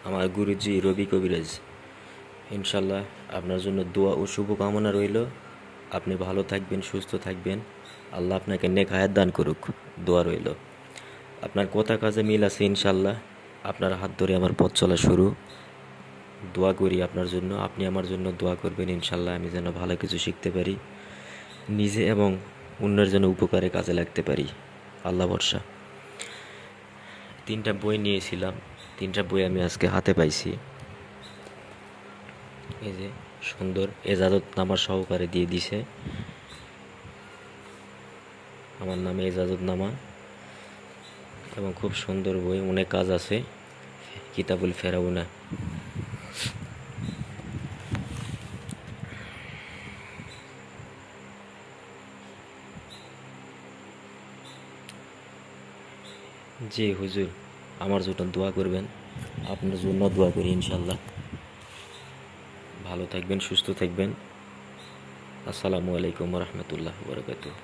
আমার গুরুজি রবি কবিরাজ। ইনশাল্লাহ আপনার জন্য দোয়া ও শুভকামনা রইল। আপনি ভালো থাকবেন, সুস্থ থাকবেন, আল্লাহ আপনাকে নেক হায়াত দান করুক, দোয়া রইল। আপনার কথা কাজে মিল আছে ইনশাল্লাহ। আপনার হাত ধরে আমার পথ চলা শুরু। দোয়া করি আপনার জন্য, আপনি আমার জন্য দোয়া করবেন ইনশাল্লাহ, আমি যেন ভালো কিছু শিখতে পারি, নিজে এবং অন্যের জন্য উপকারে কাজে লাগতে পারি। আল্লাহ ভরসা। 3টা বই নিয়েছিলাম, 3টা বই আমি আজকে হাতে পাইছি। এই যে সুন্দর এজাজতনামা সহকারে দিয়ে দিছে, আমার নামে এজাজতনামা, এবং খুব সুন্দর বই, অনেক কাজ আছে। কিতাবুল ফেরাউনা। জি হুজুর, আমার জন্য দোয়া করবেন, আপনার জন্য দোয়া করি ইনশাল্লাহ। ভালো থাকবেন, সুস্থ থাকবেন। আসসালামু আলাইকুম রহমতুল্লাহ বরকাতুহ।